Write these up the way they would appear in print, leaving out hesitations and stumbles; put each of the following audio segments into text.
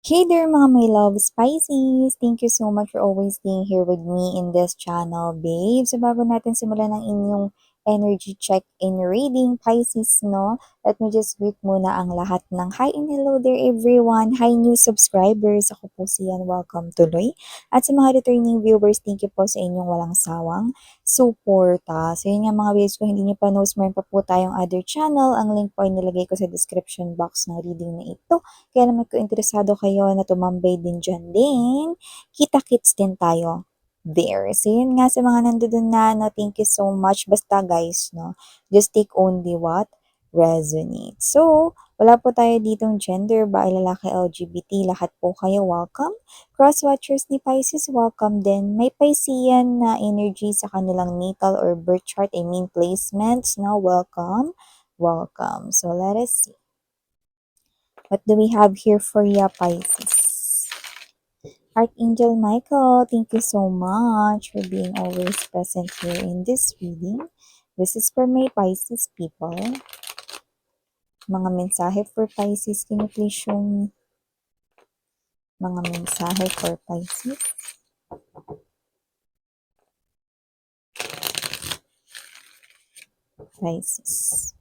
Hey there mga my love spices! Thank you so much for always being here with me in this channel, babe. So bago natin simulan ang inyong energy check-in reading, Pisces, no? Let me just greet muna ang lahat ng hi and hello there everyone! Hi new subscribers! Ako po si Yan, welcome tuloy. At sa mga returning viewers, thank you po sa inyong walang sawang suporta. So yun nga mga babes, kung hindi niyo pa knows, meron pa po tayong other channel. Ang link po ay nilagay ko sa description box ng reading na ito. Kaya naman kung interesado kayo na tumambay din dyan din, kita-kits din tayo there. So, yun nga sa mga nandoon na, no, thank you so much. Basta guys, no, just take only what resonates. So, wala po tayo ditong gender, bahay, lalaki, LGBT, lahat po kayo welcome. Cross-watchers ni Pisces, welcome din. May Piscean na energy sa kanilang natal or birth chart, I mean placements, no, welcome. Welcome. So, let us see. What do we have here for ya, Pisces? Archangel Michael, thank you so much for being always present here in this reading. This is for my Pisces people. Mga mensahe for Pisces, can you please show me? Mga mensahe for Pisces. Pisces.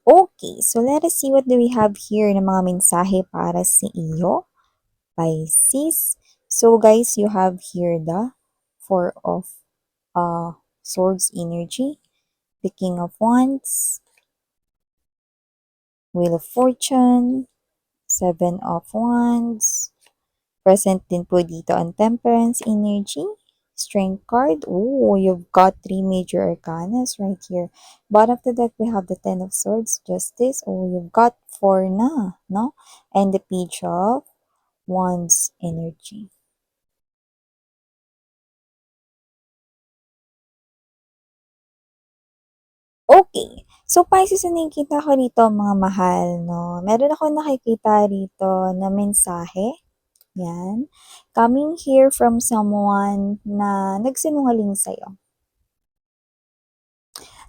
Okay, so let us see what do we have here na mga mensahe para sa iyo, Pisces. So guys, you have here the Four of Swords energy, the King of Wands, Wheel of Fortune, Seven of Wands. Present din po dito ang Temperance energy, Strength card. Oh, you've got three major arcanas right here. Bottom of the deck, we have the Ten of Swords, Justice. Oh, you've got four na, no? And the Page of Wands energy. Okay. So, Pisces, ang nakikita ko dito, mga mahal, no? Meron ako nakikita rito na mensahe. Yan. Coming here from someone na nagsinungaling sa'yo.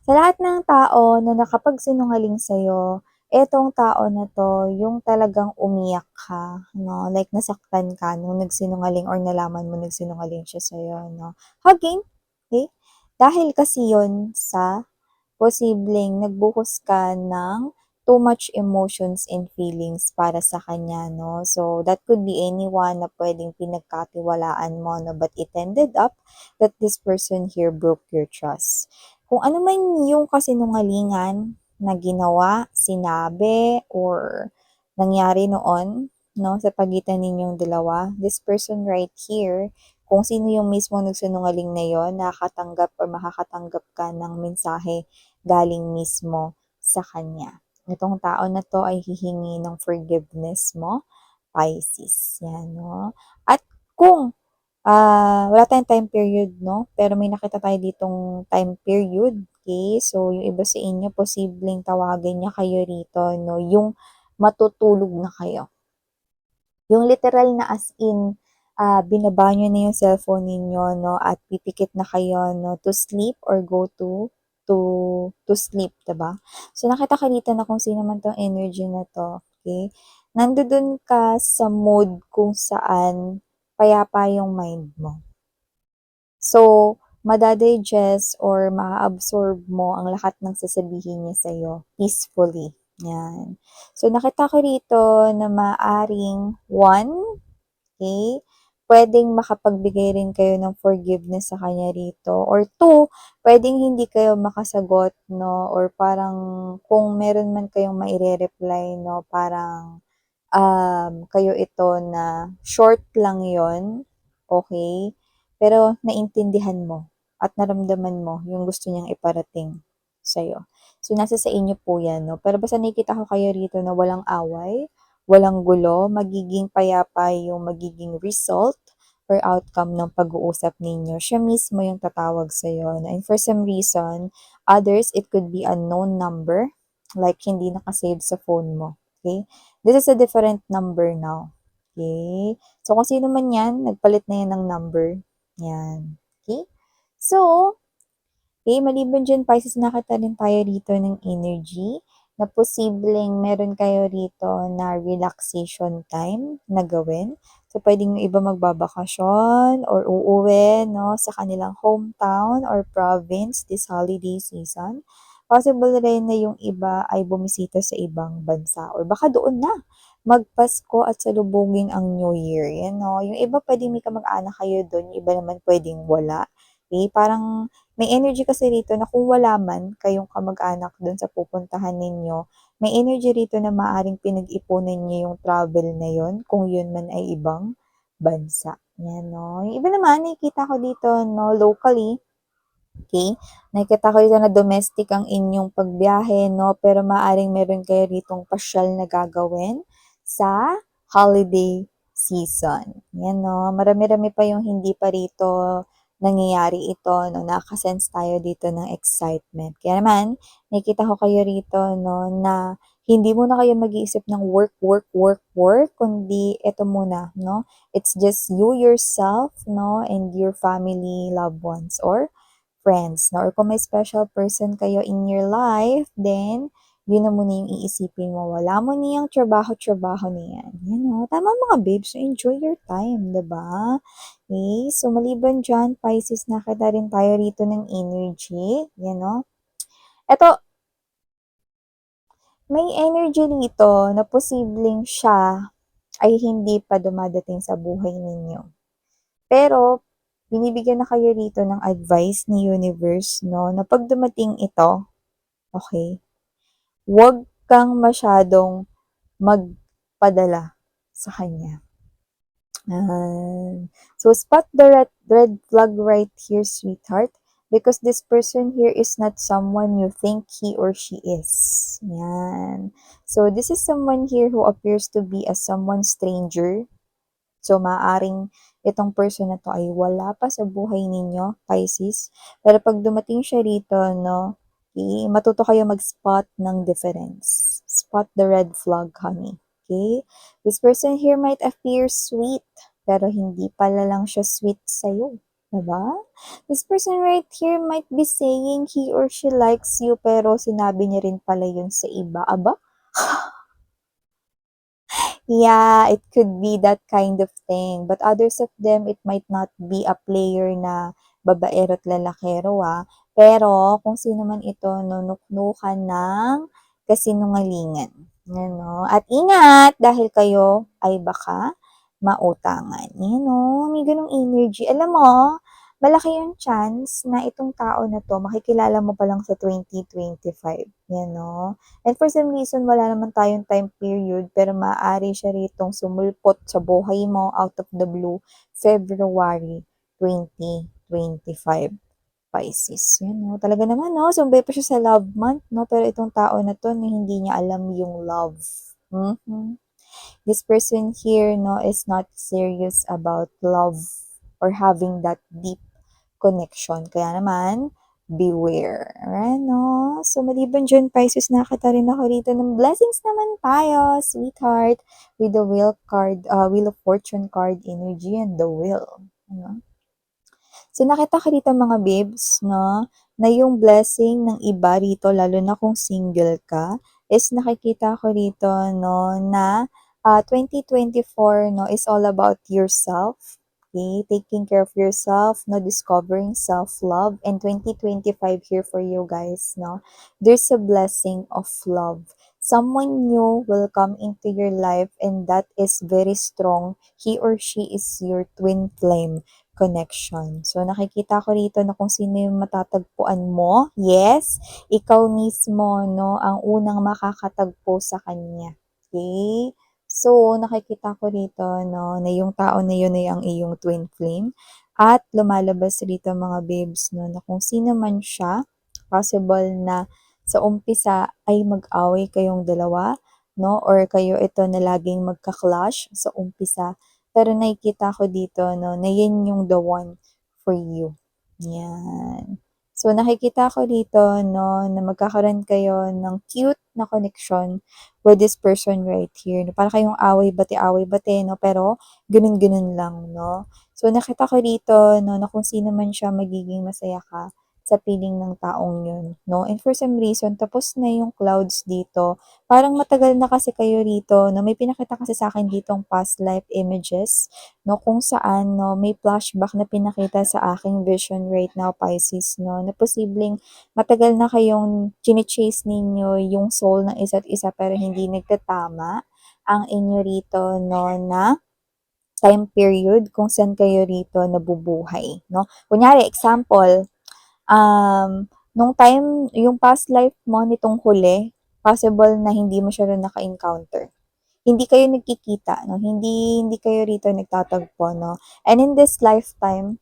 Sa lahat ng tao na nakapagsinungaling sa'yo, etong tao na to, yung talagang umiyak ka, no? Like, nasaktan ka nung nagsinungaling or nalaman mo nagsinungaling siya sa'yo, no? Hugging, okay? Dahil kasi yon sa posibleng nagbuhos ka ng too much emotions and feelings para sa kanya, no? So, that could be anyone na pwedeng pinagkatiwalaan mo, no? But it ended up that this person here broke your trust. Kung ano man yung kasinungalingan na ginawa, sinabi, or nangyari noon, no, sa pagitan ninyong dalawa, this person right here, kung sino yung mismo nagsinungaling na yon, nakakatanggap or makakatanggap ka ng mensahe galing mismo sa kanya. Itong tao na to ay hihingi ng forgiveness mo, Pisces. Yan, no? At kung wala tayong time period, no? Pero may nakita tayo ditong time period, okay? So, yung iba sa inyo, posibleng tawagin niya kayo rito, no? Yung matutulog na kayo. Yung literal na as in, binaba nyo na yung cellphone ninyo, no? At pipikit na kayo, no? To sleep or go to sleep, diba? So, nakita ka dito na kung sino man tong energy na to, okay? Nandoon ka sa mode kung saan payapa yung mind mo. So, madadigest or ma-absorb mo ang lahat ng sasabihin niya sa'yo peacefully. Yan. So, nakita ko rito na maaring one, okay, pwedeng makapagbigay rin kayo ng forgiveness sa kanya rito. Or two, pwedeng hindi kayo makasagot, no? Or parang kung meron man kayong maire-reply, no? Parang kayo ito na short lang yon, okay? Pero naintindihan mo at naramdaman mo yung gusto niyang iparating sa'yo. So, nasa sa inyo po yan, no? Pero basta nakikita ko kayo rito na walang away, walang gulo, magiging payapa yung magiging result or outcome ng pag-uusap ninyo. Siya mismo yung tatawag sa'yo. No? And for some reason, others, it could be unknown number, like hindi nakasave sa phone mo. Okay? This is a different number now. Okay? So, kung sino man yan, nagpalit na yan ng number. Yan. Okay? So, okay, maliban dyan, Pisces, nakita rin tayo rito ng energy na posibleng meron kayo rito na relaxation time na gawin. So, pwedeng yung iba magbabakasyon or uuwi, no, sa kanilang hometown or province this holiday season. Possible rin na yung iba ay bumisita sa ibang bansa or baka doon na magpasko at salubungin ang New Year. Yan, no? Yung iba pwedeng may kamag-anak kayo doon, yung iba naman pwedeng wala. Okay? Parang may energy kasi rito na kung wala man kayong kamag-anak doon sa pupuntahan ninyo, may energy rito na maaring pinag-ipunan niyo yung travel na yon kung yun man ay ibang bansa. Yan, no? Yung iba naman, nakikita ko dito, no, locally, okay? Nakikita ko dito na domestic ang inyong pagbiyahe, no? Pero maaring meron kayo ditong pasyal na gagawin sa holiday season. Yan, no? Marami-rami pa yung hindi pa rito nangyayari ito, no? Nakasense tayo dito ng excitement. Kaya naman, nakikita ko kayo rito, no, na hindi muna kayo mag-iisip ng work, work, work, work, kundi ito muna, no? It's just you yourself, no, and your family, loved ones, or friends, no? Or kung may special person kayo in your life, then, yun na muna yung iisipin mo. Wala mo niyang trabaho-trabaho niyan. Yan, no? Tama mga babes, so enjoy your time, diba? Okay, so maliban dyan, Pisces, nakita rin tayo rito ng energy. Yan, no? Eto, may energy rito na posibleng siya ay hindi pa dumadating sa buhay ninyo. Pero, binibigyan na kayo rito ng advice ni universe, no, na pag dumating ito, okay, huwag kang masyadong magpadala sa kanya. So, spot the red flag right here, sweetheart, because this person here is not someone you think he or she is. Yan. So, this is someone here who appears to be as someone stranger. So, maaring itong person na to ay wala pa sa buhay ninyo, Pisces. Pero pag dumating siya rito, no, okay, matuto kayo mag-spot ng difference. Spot the red flag, honey. Okay? This person here might appear sweet, pero hindi pala lang siya sweet sa'yo. Diba? This person right here might be saying he or she likes you, pero sinabi niya rin pala yun sa iba. Aba? Yeah, it could be that kind of thing. But others of them, it might not be a player na babaero at lalakero, ah. Pero kung sino man ito, nunuknukan ng kasinungalingan. Yan, no? At ingat, dahil kayo ay baka mautangan. Yan, no? May ganong energy. Alam mo, malaki yung chance na itong tao na to, makikilala mo pa lang sa 2025. Yan, no? And for some reason, wala naman tayong time period, pero maaari siya ritong sumulpot sa buhay mo out of the blue, February 2025. Pisces. Yan, no? Talaga naman, no? Sumbay pa siya sa love month, no? Pero itong tao na to, no, hindi niya alam yung love. Mhm. This person here, no, is not serious about love or having that deep connection. Kaya naman, beware. Ano? So, maliban dyan, Pisces, nakita rin ako rito ng blessings naman tayo, sweetheart, with the wheel card, wheel of fortune card energy and the wheel. Ano? So, nakita ko dito mga babes, no, na yung blessing ng iba rito, lalo na kung single ka, is nakikita ko rito, no, na 2024, no, is all about yourself. Okay, taking care of yourself, no, discovering self-love, and 2025 here for you guys, no, there's a blessing of love. Someone new will come into your life and that is very strong. He or she is your twin flame connection. So, nakikita ko rito na kung sino yung matatagpuan mo. Yes, ikaw mismo, no, ang unang makakatagpo sa kanya. Okay? So, nakikita ko rito, no, na yung tao na yun ay ang iyong twin flame. At lumalabas rito mga babes, no, na kung sino man siya, possible na sa umpisa ay mag-away kayong dalawa, no, or kayo ito na laging magka-clash sa umpisa. Pero nakikita ko dito, no, na yan yung the one for you. Yan. So, nakikita ko dito, no, na magkakaroon kayo ng cute na connection with this person right here. No? Para kayong away bati, no? Pero, ganun-ganun lang, no? So, nakita ko dito, no, na kung sino man siya, magiging masaya ka sa piling ng taong yun, no? And for some reason, tapos na yung clouds dito. Parang matagal na kasi kayo rito, no? May pinakita kasi sa akin ditong past life images, no, kung saan, no, may flashback na pinakita sa aking vision right now, Pisces, no, na posibleng matagal na kayong chine-chase ninyo yung soul ng isa't isa pero hindi nagtatama ang inyo rito, no, na time period kung saan kayo rito nabubuhay, no. Kunyari, example, nung time, yung past life mo nitong huli, possible na hindi mo siya rin naka-encounter, hindi kayo nagkikita, no? Hindi kayo rito nagtatagpo, no? And in this lifetime,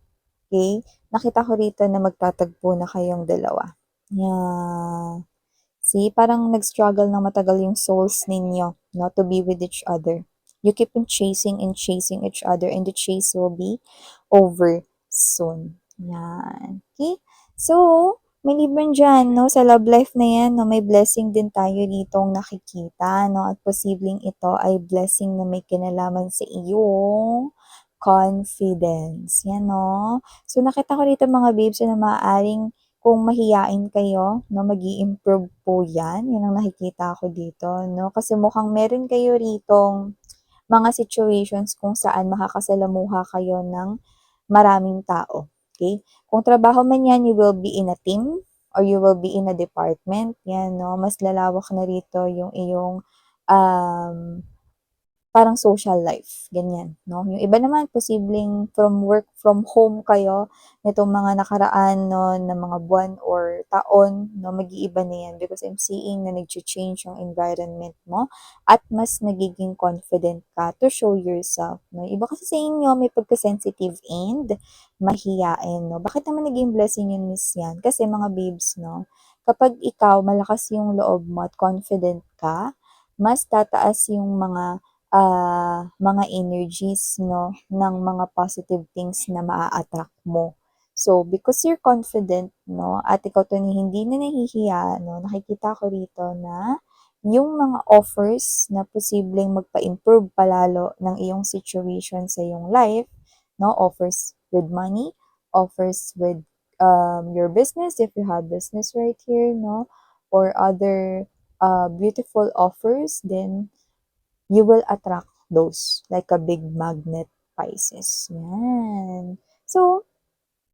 okay, nakita ko rito na magtatagpo na kayong dalawa. Yeah. See, parang nag-struggle ng matagal yung souls ninyo, no, to be with each other. You keep on chasing and chasing each other and the chase will be over soon. Yan. Okay? So, maliban dyan, no, sa love life na yan, no, may blessing din tayo ditong nakikita, no, at posibleng ito ay blessing na may kinalaman sa iyong confidence. Yan, no. So, nakita ko rito mga babes na maaaring kung mahiyain kayo, no, mag-i-improve po yan. Yan ang nakikita ko dito, no. Kasi mukhang meron kayo ritong mga situations kung saan makakasalamuha kayo ng maraming tao. Okay? Kung trabaho man yan, you will be in a team or you will be in a department. Yan, no? Mas lalawak na rito yung iyong um, parang social life, ganyan, no? Yung iba naman, posibleng from work from home kayo nitong mga nakaraan, no, na mga buwan or taon, no, mag-iiba na yan because I'm seeing na nag-change yung environment mo at mas nagiging confident ka to show yourself, no? Iba kasi sa inyo, may pagka-sensitive and mahiyain, no? Bakit naman naging blessing yun, Miss Yan? Kasi mga babes, no, kapag ikaw malakas yung loob mo at confident ka, mas tataas yung mga energies, no, ng mga positive things na maa-attract mo. So, because you're confident, no, at ikaw to hindi na nahihiya, no, nakikita ko rito na yung mga offers na posibleng magpa-improve palalo ng iyong situation sa iyong life, no, offers with money, offers with your business, if you have business right here, no, or other beautiful offers, then you will attract those like a big magnet, Pisces. Yan. So,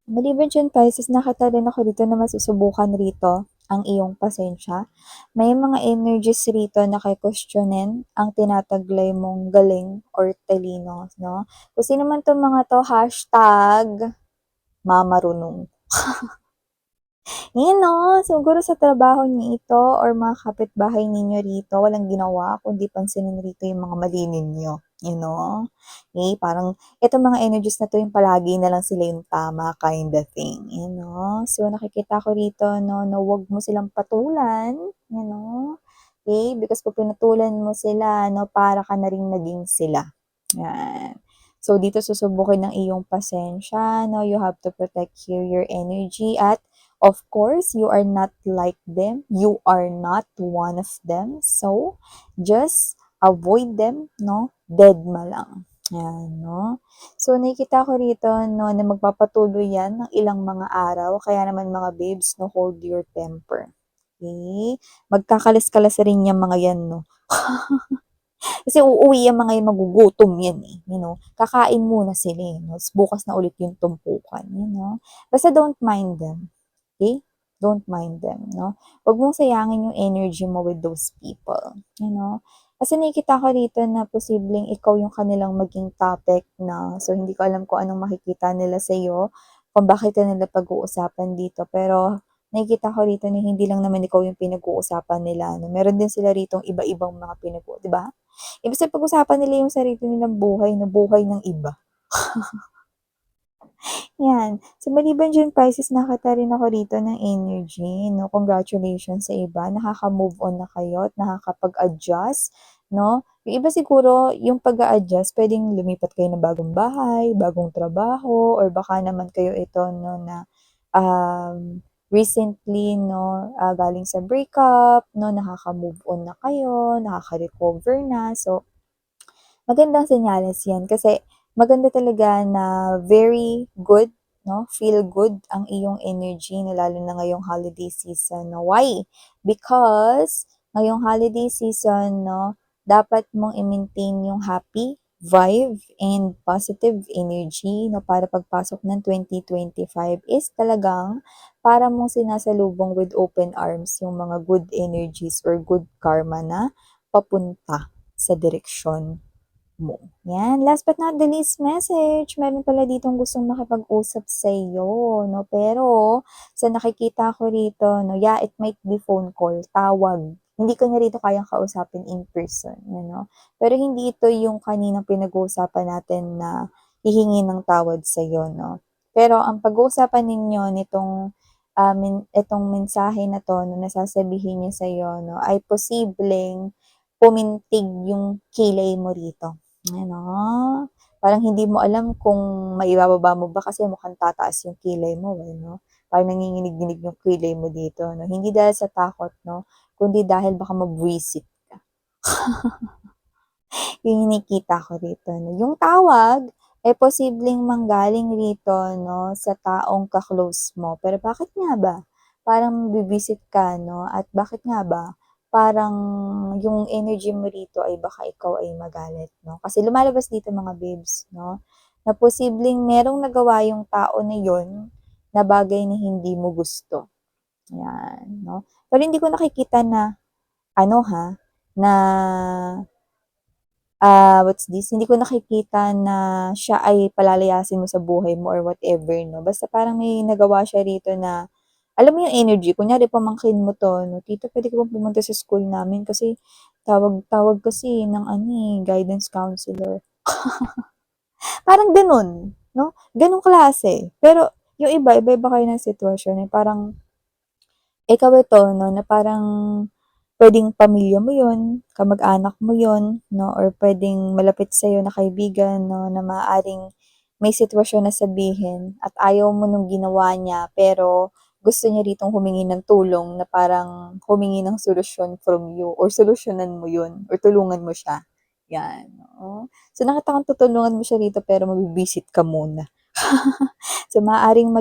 maliban dyan, Pisces, nakita din ako dito na masusubukan rito ang iyong pasensya. May mga energies rito na kay-questionin ang tinataglay mong galing or talino, no? Kung sino man itong mga to, hashtag mamarunong. Yun 'no, siguro sa trabaho niyo ito or mga kapitbahay ninyo rito walang ginawa kundi pansinin rito yung mga mali ninyo, you know? Eh, parang itong mga energies na 'to yung palagi na lang sila yung tama kind of thing, you know? So, nakikita ko rito 'no, na huwag mo silang patulan, you know? Okay, because kung pinatulan mo sila 'no, para ka na ring naging sila, yan. So, dito susubukin ng iyong pasensya 'no, you have to protect here your energy at of course, you are not like them. You are not one of them. So, just avoid them, no? Deadma lang. Yan, no? So, nakikita ko rito, no, na magpapatuloy yan ng ilang mga araw. Kaya naman mga babes, no, hold your temper. Okay? Magkakalas-kalas rin yung mga yan, no? Kasi uuwi yung mga yung magugutom yan eh, you know? Kakain muna sila eh, no? Bukas na ulit yung tumpukan, you know? Basta don't mind them. Okay? Don't mind them, no? Huwag mong sayangin yung energy mo with those people, you know? Kasi nakikita ko dito na posibleng ikaw yung kanilang maging topic na, so hindi ko alam kung anong makikita nila sa iyo, kung bakit nila pag-uusapan dito, pero nakikita ko rito na hindi lang naman ikaw yung pinag-uusapan nila, no? Meron din sila rito iba-ibang mga di ba? Ibig sabihin pag-usapan nila yung sarili nilang buhay na buhay ng iba. Yan. So, maliban diyan, Pisces, nakita rin ako dito ng energy, no? Congratulations sa iba. Nakaka-move on na kayo at nakakapag-adjust, no? Yung iba siguro, yung pag-a-adjust, pwedeng lumipat kayo ng bagong bahay, bagong trabaho, or baka naman kayo ito, no, na recently 'no, galing sa breakup 'no, nakaka-move on na kayo, nakaka-recover na. So, magandang senyales 'yan kasi maganda talaga na very good 'no, feel good ang iyong energy na lalo na ngayong holiday season 'no. Why? Because ngayong holiday season 'no, dapat mong i-maintain yung happy vibe and positive energy 'no, para pagpasok ng 2025 is talagang para mong sinasalubong with open arms yung mga good energies or good karma na papunta sa direksyon mo. Yan, last but not the least message, meron pala ditong gustong makipag-usap sa iyo, 'no, pero sa nakikita ko rito 'no, yeah, it might be phone call, tawag. Hindi ka niya rito kayang kausapin in person, Pero hindi ito yung kaninang pinag-uusapan natin na hihingi ng tawad sa iyo 'no. Pero ang pag-uusapan ninyo nitong, itong mensahe na 'to na nasasabihin niya sa iyo 'no, ay posibleng pumintig yung kilay mo rito. Ano, parang hindi mo alam kung maibababa mo ba kasi mukhang tataas yung kilay mo, no? Parang nanginginig-nginig yung kilay mo dito 'no, hindi dahil sa takot 'no, kundi dahil baka mabwisit ka. Yung nakikita ko rito 'no. Yung tawag, eh, posibleng manggaling rito 'no, sa taong ka-close mo. Pero bakit nga ba parang bibisit ka 'no, at bakit nga ba parang yung energy mo rito ay baka ikaw ay magalit 'no? Kasi lumalabas dito mga babes 'no, na posibleng merong nagawa yung tao na yun na bagay na hindi mo gusto, 'yan 'no. Pero hindi ko nakikita na ano ha, na what's this, hindi ko nakikita na siya ay palalayasin mo sa buhay mo or whatever 'no, basta parang may nagawa siya rito na alam mo yung energy, kunyari pamangkin mo 'to 'no, "Tito puwede ka bang pumunta sa school namin kasi tawag kasi ng ano, guidance counselor." Parang gano'n 'no, gano'ng klase. Pero yung iba, iba-iba kayo ng sitwasyon, eh, parang ikaw ito 'no, na parang puwedeng pamilya mo 'yun, kamag-anak mo 'yun 'no, or puwedeng malapit sa'yo na kaibigan 'no, na maaaring may sitwasyon na sabihin at ayaw mo nung ginawa niya, pero gusto niya ritong humingi ng tulong na parang humingi ng solusyon from you or solusyonan mo 'yun or tulungan mo siya, 'yan, oo. So, nakita kong tutulungan mo siya rito pero mabibisit ka muna. So, maaaring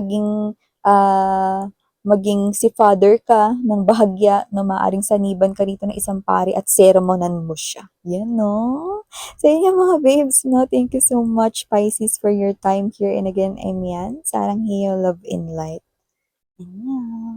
maging si father ka ng bahagya na maaaring saniban ka rito ng isang pari at sermonan mo siya, 'yan 'no. So yun mga babes 'no, thank you so much Pisces for your time here and again I'm Yan, sarang Heyo, love and light. Yan.